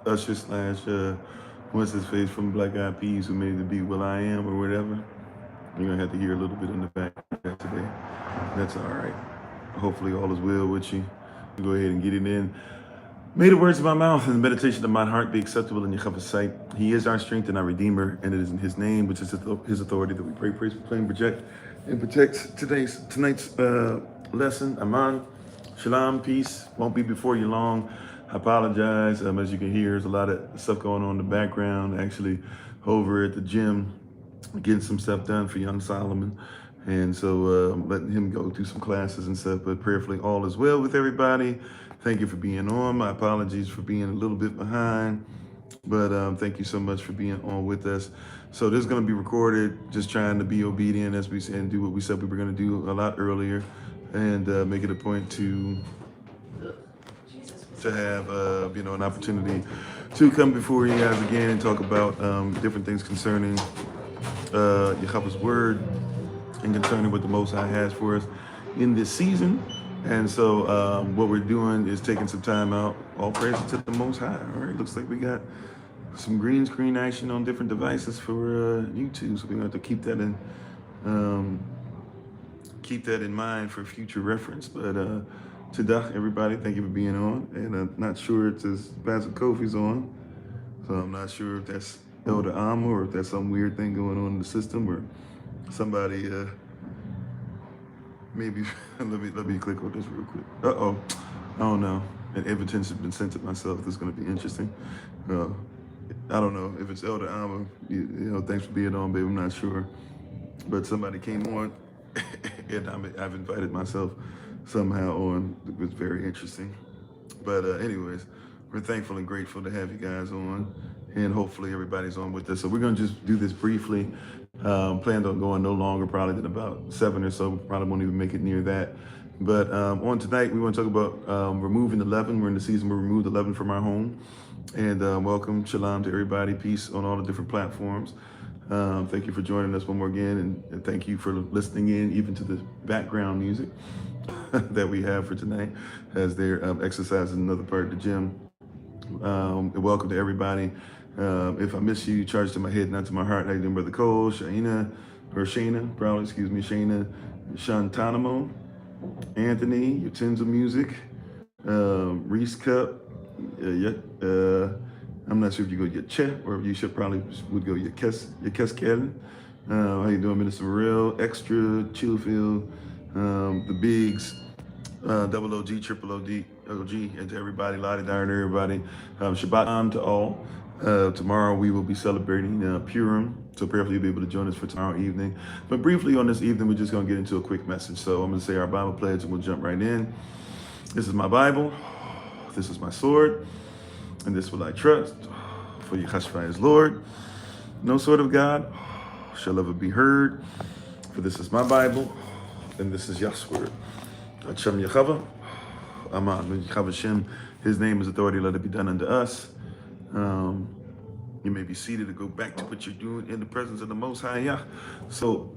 Usher slash what's his face from Black Eyed Peas who made the beat Will I Am or whatever. You're gonna have to hear a little bit in the background today. That's all right. Hopefully all is well with you. Go ahead and get it in. May the words of my mouth and the meditation of my heart be acceptable in your sight. He is our strength and our redeemer, and it is in his name, which is his authority, that we pray, praise, proclaim, project, and protect tonight's lesson. Aman, shalom, peace. Won't be before you long. I apologize. As you can hear, there's a lot of stuff going on in the background. Actually, over at the gym, getting some stuff done for young Solomon. And so letting him go through some classes and stuff, but prayerfully all is well with everybody. Thank you for being on. My apologies for being a little bit behind, but thank you so much for being on with us. So this is going to be recorded, just trying to be obedient as we said and do what we said we were going to do a lot earlier, and make it a point to have an opportunity to come before you guys again and talk about different things concerning Yahweh's word and concerning what the Most High has for us in this season. And so what we're doing is taking some time out. All praise to the Most High. All right, looks like we got some green screen action on different devices for YouTube. So we're going to have to keep that in mind for future reference. But Tadach, everybody, thank you for being on. And I'm not sure it's as Pastor Kofi's on. So I'm not sure if that's Elder Alma or if that's some weird thing going on in the system or somebody maybe let me click on this real quick. I don't know. An invitation has been sent to myself. This is going to be interesting. I don't know if it's Elder Alma. Thanks for being on, babe. I'm not sure, but somebody came on, and I've invited myself somehow on. It was very interesting. But anyways, we're thankful and grateful to have you guys on, and hopefully everybody's on with us. So we're going to just do this briefly. Planned on going no longer probably than about 7 or so. Probably won't even make it near that. But on tonight, we want to talk about removing the leaven. We're in the season where we remove the leaven from our home. And welcome, shalom to everybody. Peace on all the different platforms. Thank you for joining us one more again. And thank you for listening in, even to the background music that we have for tonight as they're exercising another part of the gym. And welcome to everybody. If I miss you, charge to my head, not to my heart. How you doing, Brother Cole, Shayna, Shantanamo, Anthony, Utensil Music, Reese Cup, I'm not sure if you go your Che, or you should probably would go your Keskel. How you doing, Minister Morel, Extra, Chillfield, the Bigs, double OG, triple OG, and to everybody, Lottie Dyer, to everybody. Shabbat Am to all. Tomorrow we will be celebrating Purim, so prayerfully you'll be able to join us for tomorrow evening. But briefly on this evening, we're just going to get into a quick message. So I'm going to say our Bible pledge and we'll jump right in. This is my Bible. This is my sword. And this will I trust. For Yahshua is Lord. No sword of God shall ever be heard. For this is my Bible. And this is Yah's word. Hashem Yahweh. Aman. Yahweh Shem. His name is authority. Let it be done unto us. You may be seated to go back to what you're doing in the presence of the Most High Yah. So,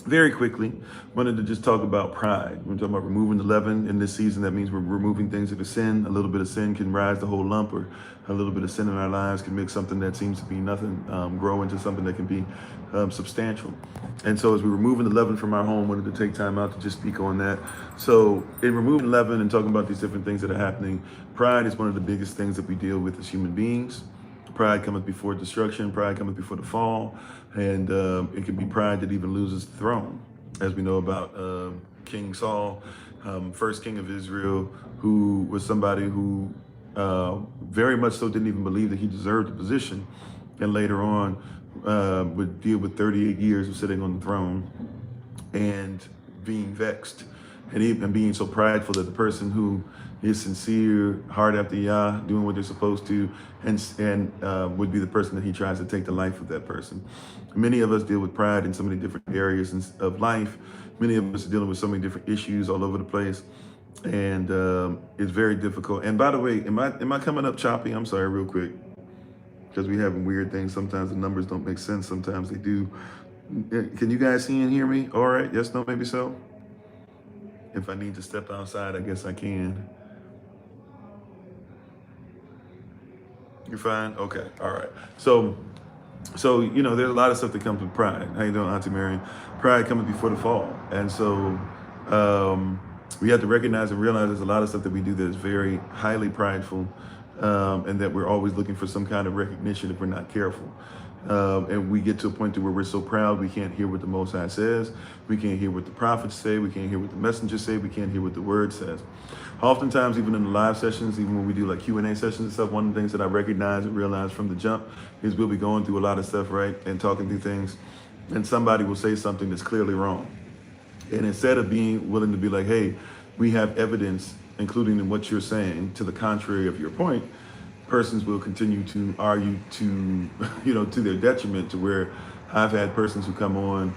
very quickly, wanted to just talk about pride. We're talking about removing the leaven in this season. That means we're removing things that are sin. A little bit of sin can rise the whole lump, or a little bit of sin in our lives can make something that seems to be nothing grow into something that can be substantial. And so as we're removing the leaven from our home, wanted to take time out to just speak on that. So in removing leaven and talking about these different things that are happening, pride is one of the biggest things that we deal with as human beings. Pride cometh before destruction, pride cometh before the fall, and it can be pride that even loses the throne. As we know about King Saul, first king of Israel, who was somebody who very much so didn't even believe that he deserved the position, and later on would deal with 38 years of sitting on the throne and being vexed and even being so prideful that the person who is sincere, hard after Yah, doing what they're supposed to, and would be the person that he tries to take the life of that person. Many of us deal with pride in so many different areas of life. Many of us are dealing with so many different issues all over the place, and it's very difficult. And by the way, am I coming up choppy? I'm sorry, real quick, because we having weird things. Sometimes the numbers don't make sense. Sometimes they do. Can you guys see and hear me? All right. Yes, no, maybe so. If I need to step outside, I guess I can. You fine? Okay. All right. So there's a lot of stuff that comes with pride. How you doing, Auntie Marion? Pride coming before the fall, and so we have to recognize and realize there's a lot of stuff that we do that is very highly prideful, and that we're always looking for some kind of recognition if we're not careful. And we get to a point to where we're so proud we can't hear what the Most High says, we can't hear what the prophets say, we can't hear what the messengers say, we can't hear what the Word says. Oftentimes, even in the live sessions, even when we do like Q&A sessions and stuff, one of the things that I recognize and realize from the jump is we'll be going through a lot of stuff, right, and talking through things, and somebody will say something that's clearly wrong. And instead of being willing to be like, hey, we have evidence, including in what you're saying, to the contrary of your point, persons will continue to argue to, to their detriment, to where I've had persons who come on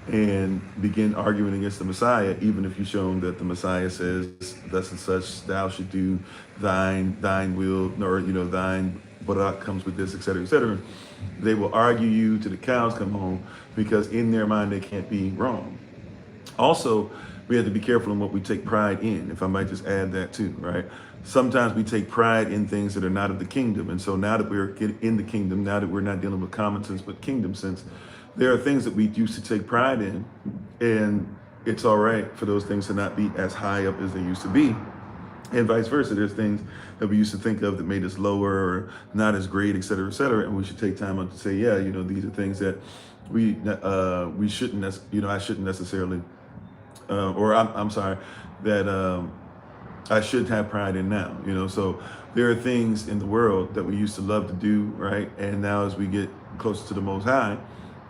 and begin arguing against the Messiah, even if you show them that the Messiah says thus and such, thou should do thine will, or thine barak comes with this, etc., etc. They will argue you to the cows come home, because in their mind they can't be wrong. Also, we have to be careful in what we take pride in, if I might just add that too, right? Sometimes we take pride in things that are not of the kingdom. And so now that we're in the kingdom, now that we're not dealing with common sense, but kingdom sense, there are things that we used to take pride in, and it's all right for those things to not be as high up as they used to be. And vice versa. There's things that we used to think of that made us lower or not as great, et cetera, and we should take time out to say, yeah, these are things that we shouldn't, I shouldn't necessarily, or I'm sorry, that I should have pride in now, So there are things in the world that we used to love to do, right? And now as we get closer to the Most High,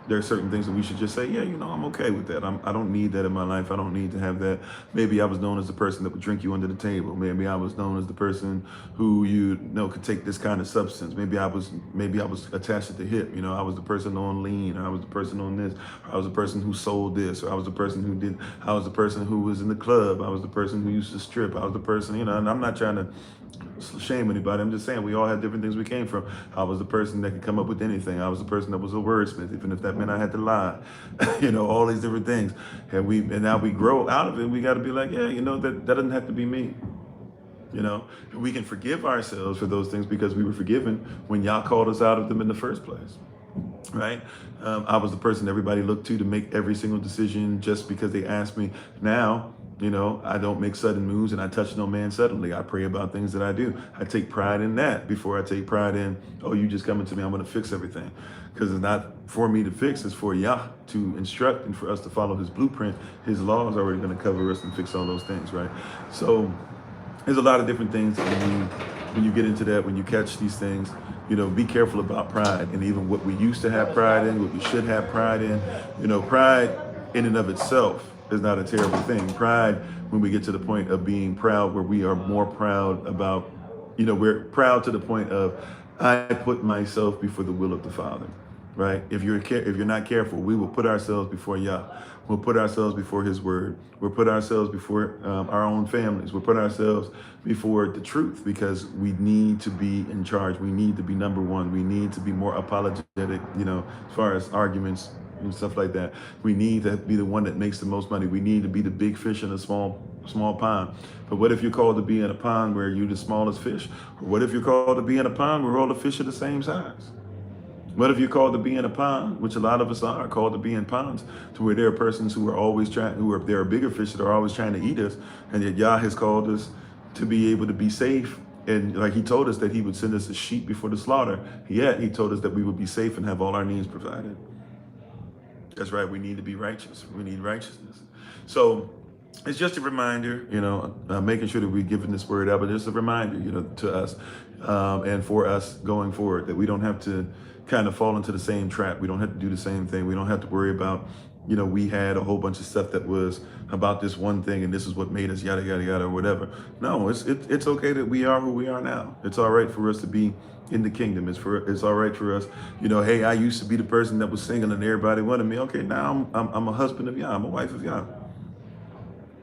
there are certain things that we should just say, yeah, I'm okay with that. I don't need that in my life. I don't need to have that. Maybe I was known as the person that would drink you under the table. Maybe I was known as the person who could take this kind of substance. Maybe I was attached at the hip. I was the person on lean, or I was the person on this, or I was the person who sold this, or I was the person I was the person who was in the club. I was the person who used to strip. I was the person, and I'm not trying to shame anybody. I'm just saying we all have different things we came from. I was the person that could come up with anything. I was the person that was a wordsmith, even if that meant I had to lie. All these different things. And now we grow out of it. We got to be like, yeah, that doesn't have to be me. We can forgive ourselves for those things because we were forgiven when y'all called us out of them in the first place. Right? I was the person everybody looked to make every single decision just because they asked me. Now, I don't make sudden moves, and I touch no man suddenly. I pray about things that I do. I take pride in that before I take pride in, oh, you just coming to me, I'm going to fix everything. Because it's not for me to fix, it's for Yah to instruct and for us to follow his blueprint. His law is already going to cover us and fix all those things, right? So there's a lot of different things when you get into that, when you catch these things, be careful about pride, and even what we used to have pride in, what we should have pride in. Pride in and of itself is not a terrible thing. Pride, when we get to the point of being proud, where we are more proud about, we're proud to the point of, I put myself before the will of the Father, right? If you're not careful, we will put ourselves before Yah. We'll put ourselves before his word. We'll put ourselves before our own families. We'll put ourselves before the truth, because we need to be in charge. We need to be number one. We need to be more apologetic, as far as arguments and stuff like that. We need to be the one that makes the most money. We need to be the big fish in a small pond. But what if you're called to be in a pond where you're the smallest fish? Or what if you're called to be in a pond where all the fish are the same size? What if you're called to be in a pond, which a lot of us are called to be in ponds, to where there are persons who are always there are bigger fish that are always trying to eat us, and yet Yah has called us to be able to be safe. And like he told us that he would send us a sheep before the slaughter, yet he told us that we would be safe and have all our needs provided. That's right, we need to be righteous. We need righteousness. So it's just a reminder, making sure that we're giving this word out, but just a reminder, to us and for us going forward, that we don't have to kind of fall into the same trap. We don't have to do the same thing. We don't have to worry about, we had a whole bunch of stuff that was about this one thing and this is what made us yada, yada, yada, or whatever. No, it's okay that we are who we are now. It's all right for us to be in the kingdom. It's all right for us, hey, I used to be the person that was single and everybody wanted me. Okay, now I'm a husband of Yah. I'm a wife of Yah.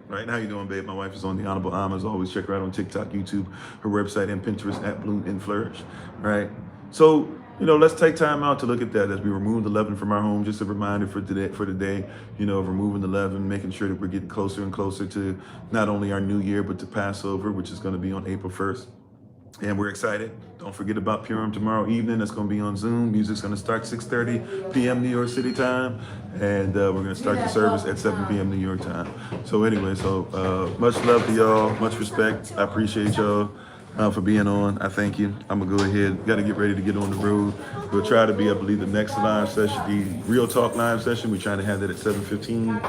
Right, how you doing, babe? My wife is on the Honorable Amma. As always, check her out on TikTok, YouTube, her website, and Pinterest at Bloom and Flourish. Right. So, let's take time out to look at that as we remove the leaven from our home. Just a reminder for today, of removing the leaven, making sure that we're getting closer and closer to not only our new year, but to Passover, which is going to be on April 1st. And we're excited. Don't forget about Purim tomorrow evening. That's going to be on Zoom. Music's going to start 6:30 p.m. New York City time. And we're going to start the service at 7 p.m. New York time. So anyway, much love to y'all. Much respect. I appreciate y'all for being on. I thank you. I'm going to go ahead. Got to get ready to get on the road. We'll try to be, I believe, the next live session, the Real Talk live session. We're trying to have that at 7:15.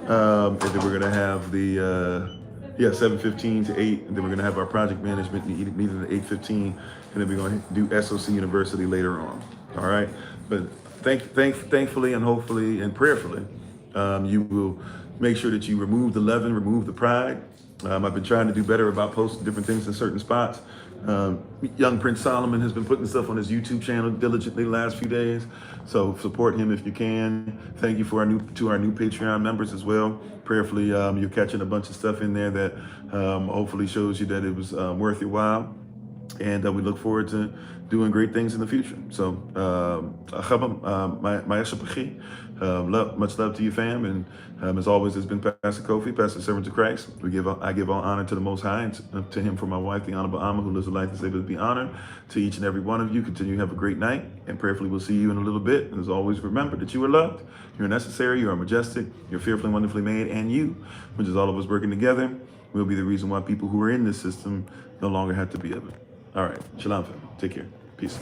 And then we're going to have the... 7:15 to 8, and then we're going to have our project management meeting at 8:15, and then we're going to do SOC University later on. All right, but thankfully and hopefully and prayerfully, you will make sure that you remove the leaven, remove the pride. I've been trying to do better about posting different things in certain spots. Young Prince Solomon has been putting stuff on his YouTube channel diligently the last few days, so support him if you can. Thank you to our new Patreon members as well. Prayerfully, you're catching a bunch of stuff in there that hopefully shows you that it was worth your while, and we look forward to doing great things in the future. So, much love to you, fam, and as always, it's been Pastor Kofi, Pastor Servant to Christ. I give all honor to the Most High, and to Him for my wife, the Honorable Amma, who lives a life that's able to be honored. To each and every one of you, continue to have a great night, and prayerfully we'll see you in a little bit. And as always, remember that you are loved, you are necessary, you are majestic, you're fearfully and wonderfully made, and you, which is all of us working together, will be the reason why people who are in this system no longer have to be of it. All right, shalom, family. Take care. Peace.